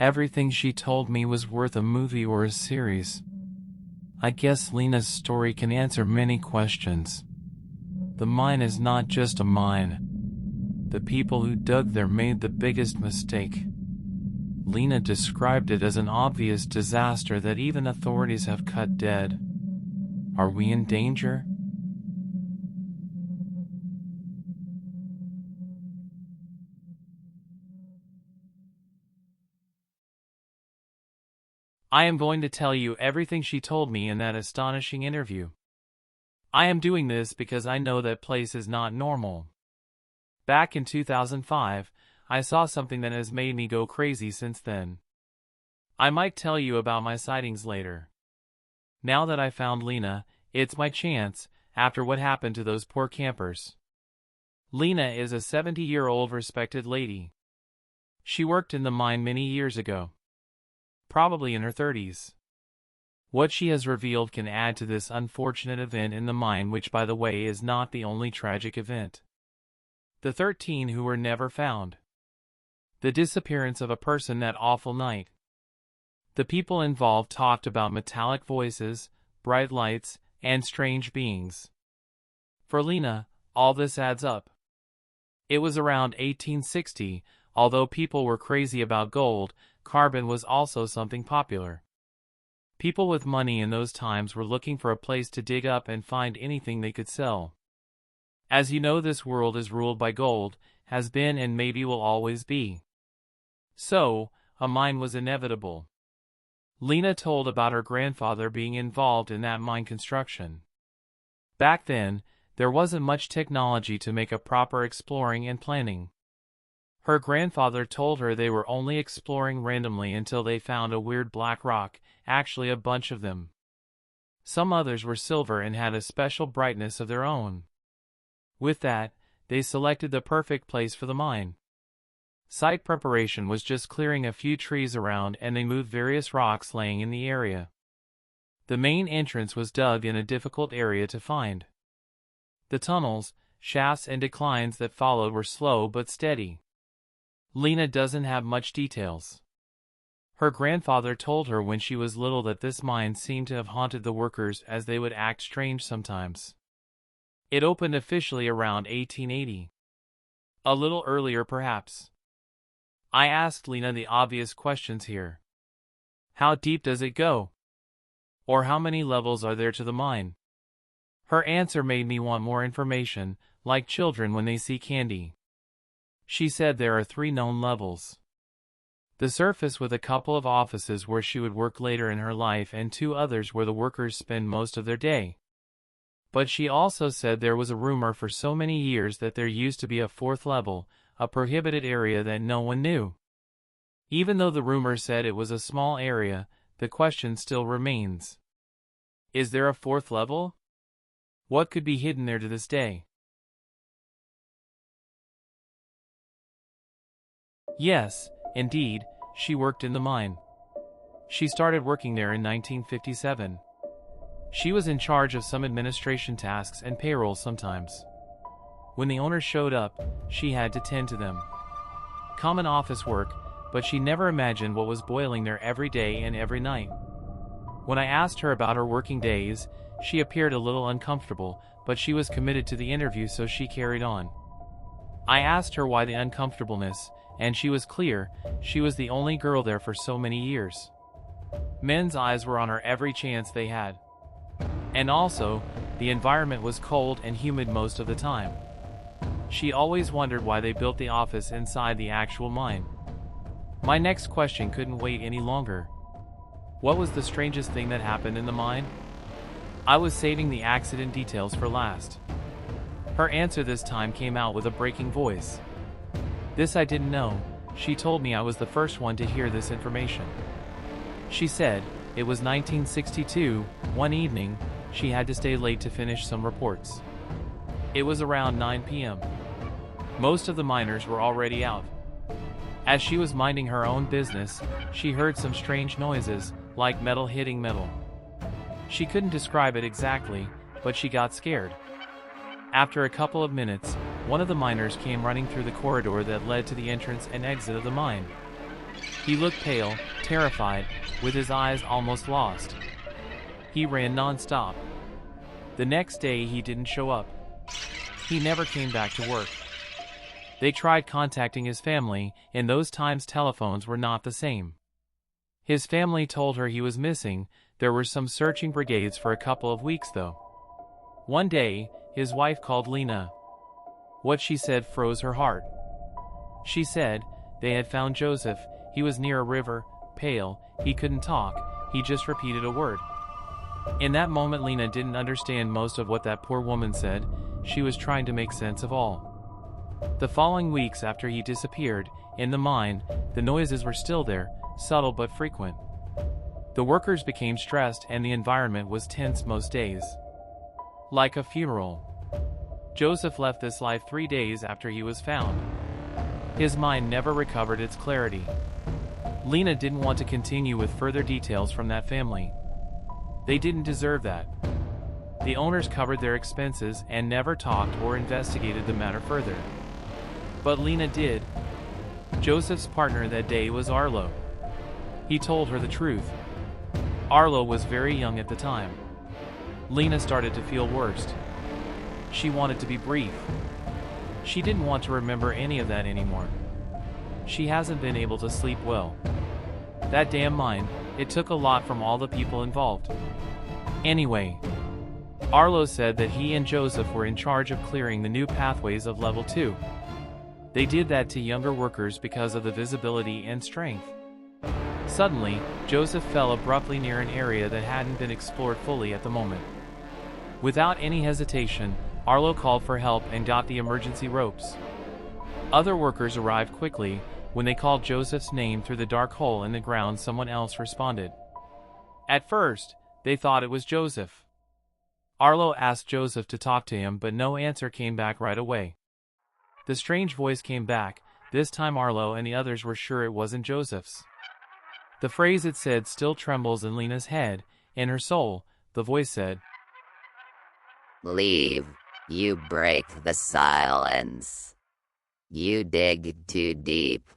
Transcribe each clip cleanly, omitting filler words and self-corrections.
Everything she told me was worth a movie or a series. I guess Lena's story can answer many questions. The mine is not just a mine. The people who dug there made the biggest mistake. Lena described it as an obvious disaster that even authorities have cut dead. Are we in danger? I am going to tell you everything she told me in that astonishing interview. I am doing this because I know that place is not normal. Back in 2005, I saw something that has made me go crazy since then. I might tell you about my sightings later. Now that I found Lena, it's my chance, after what happened to those poor campers. Lena is a 70-year-old respected lady. She worked in the mine many years ago. Probably in her 30s. What she has revealed can add to this unfortunate event in the mine, which, by the way, is not the only tragic event. The 13 who were never found. The disappearance of a person that awful night. The people involved talked about metallic voices, bright lights, and strange beings. For Lena, all this adds up. It was around 1860, although people were crazy about gold, carbon was also something popular. People with money in those times were looking for a place to dig up and find anything they could sell. As you know, this world is ruled by gold, has been and maybe will always be. So, a mine was inevitable. Lena told about her grandfather being involved in that mine construction. Back then, there wasn't much technology to make a proper exploring and planning. Her grandfather told her they were only exploring randomly until they found a weird black rock, actually a bunch of them. Some others were silver and had a special brightness of their own. With that, they selected the perfect place for the mine. Site preparation was just clearing a few trees around, and they moved various rocks laying in the area. The main entrance was dug in a difficult area to find. The tunnels, shafts and declines that followed were slow but steady. Lena doesn't have much details. Her grandfather told her when she was little that this mine seemed to have haunted the workers as they would act strange sometimes. It opened officially around 1880. A little earlier perhaps. I asked Lena the obvious questions here. How deep does it go? Or how many levels are there to the mine? Her answer made me want more information, like children when they see candy. She said there are 3 known levels. The surface with a couple of offices where she would work later in her life and 2 others where the workers spend most of their day. But she also said there was a rumor for so many years that there used to be a 4th level, a prohibited area that no one knew. Even though the rumor said it was a small area, the question still remains. Is there a 4th level? What could be hidden there to this day? Yes, indeed, she worked in the mine. She started working there in 1957. She was in charge of some administration tasks and payroll sometimes. When the owners showed up, she had to tend to them. Common office work, but she never imagined what was boiling there every day and every night. When I asked her about her working days, she appeared a little uncomfortable, but she was committed to the interview, so she carried on. I asked her why the uncomfortableness, and she was clear. She was the only girl there for so many years. Men's eyes were on her every chance they had. And also, the environment was cold and humid most of the time. She always wondered why they built the office inside the actual mine. My next question couldn't wait any longer. What was the strangest thing that happened in the mine? I was saving the accident details for last. Her answer this time came out with a breaking voice. This I didn't know. She told me I was the first one to hear this information. She said, it was 1962, one evening, she had to stay late to finish some reports. It was around 9 p.m. Most of the miners were already out. As she was minding her own business, she heard some strange noises, like metal hitting metal. She couldn't describe it exactly, but she got scared. After a couple of minutes, one of the miners came running through the corridor that led to the entrance and exit of the mine. He looked pale, terrified, with his eyes almost lost. He ran non-stop. The next day he didn't show up. He never came back to work. They tried contacting his family, in those times telephones were not the same. His family told her he was missing. There were some searching brigades for a couple of weeks though. One day, his wife called Lena. What she said froze her heart. She said, they had found Joseph. He was near a river, pale, he couldn't talk, he just repeated a word. In that moment Lena didn't understand most of what that poor woman said. She was trying to make sense of all. The following weeks after he disappeared, in the mine, the noises were still there, subtle but frequent. The workers became stressed and the environment was tense most days. Like a funeral. Joseph left this life 3 days after he was found. His mind never recovered its clarity. Lena didn't want to continue with further details from that family. They didn't deserve that. The owners covered their expenses and never talked or investigated the matter further. But Lena did. Joseph's partner that day was Arlo. He told her the truth. Arlo was very young at the time. Lena started to feel worse. She wanted to be brief. She didn't want to remember any of that anymore. She hasn't been able to sleep well. That damn mine, it took a lot from all the people involved. Anyway, Arlo said that he and Joseph were in charge of clearing the new pathways of level 2. They did that to younger workers because of the visibility and strength. Suddenly, Joseph fell abruptly near an area that hadn't been explored fully at the moment. Without any hesitation, Arlo called for help and got the emergency ropes. Other workers arrived quickly. When they called Joseph's name through the dark hole in the ground, someone else responded. At first, they thought it was Joseph. Arlo asked Joseph to talk to him, but no answer came back right away. The strange voice came back. This time Arlo and the others were sure it wasn't Joseph's. The phrase it said still trembles in Lena's head. In her soul, the voice said, "Leave. You break the silence. You dig too deep.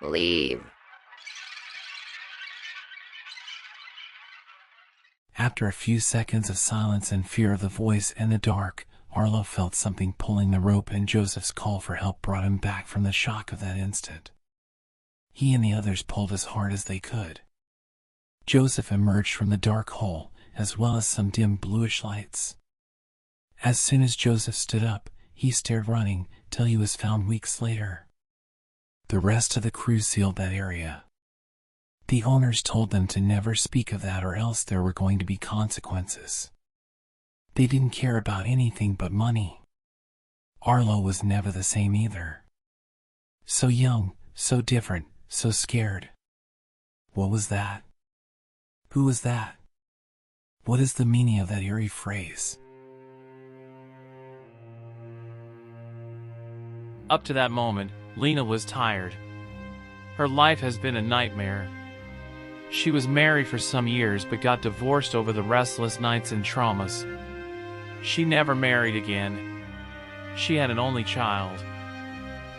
Leave." After a few seconds of silence and fear of the voice in the dark, Arlo felt something pulling the rope, and Joseph's call for help brought him back from the shock of that instant. He and the others pulled as hard as they could. Joseph emerged from the dark hole, as well as some dim bluish lights. As soon as Joseph stood up, he started running till he was found weeks later. The rest of the crew sealed that area. The owners told them to never speak of that or else there were going to be consequences. They didn't care about anything but money. Arlo was never the same either. So young, so different, so scared. What was that? Who was that? What is the meaning of that eerie phrase? Up to that moment, Lena was tired. Her life has been a nightmare. She was married for some years but got divorced over the restless nights and traumas. She never married again. She had an only child.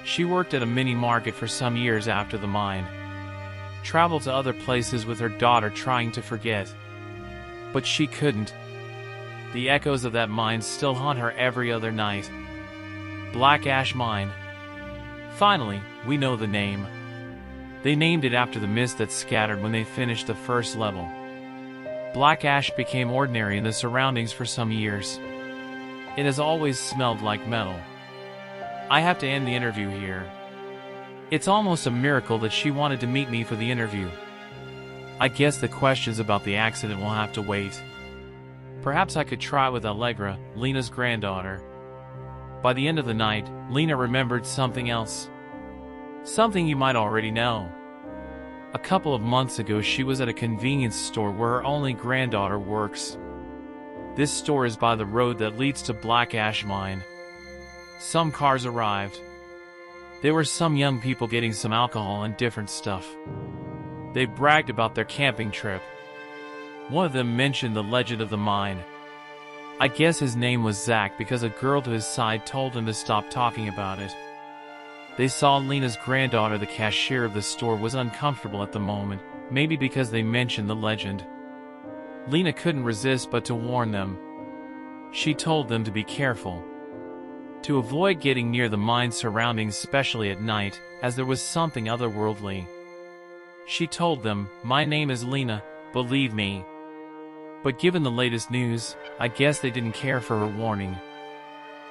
She worked at a mini market for some years after the mine. Traveled to other places with her daughter trying to forget. But she couldn't. The echoes of that mine still haunt her every other night. Black Ash Mine. Finally, we know the name. They named it after the mist that scattered when they finished the first level. Black ash became ordinary in the surroundings for some years. It has always smelled like metal. I have to end the interview here. It's almost a miracle that she wanted to meet me for the interview. I guess the questions about the accident will have to wait. Perhaps I could try with Allegra, Lena's granddaughter. By the end of the night, Lena remembered something else. Something you might already know. A couple of months ago she was at a convenience store where her only granddaughter works. This store is by the road that leads to Black Ash Mine. Some cars arrived. There were some young people getting some alcohol and different stuff. They bragged about their camping trip. One of them mentioned the legend of the mine. I guess his name was Zach because a girl to his side told him to stop talking about it. They saw Lena's granddaughter, the cashier of the store, was uncomfortable at the moment, maybe because they mentioned the legend. Lena couldn't resist but to warn them. She told them to be careful, to avoid getting near the mine's surroundings, especially at night, as there was something otherworldly. She told them, "My name is Lena, believe me." But given the latest news, I guess they didn't care for her warning.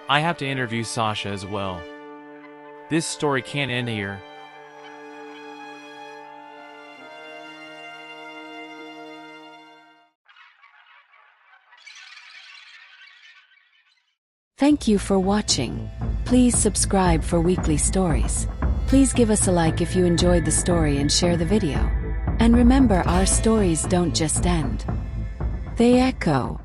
I have to interview Sasha as well. This story can't end here. Thank you for watching. Please subscribe for weekly stories. Please give us a like if you enjoyed the story and share the video. And remember, our stories don't just end. They echo.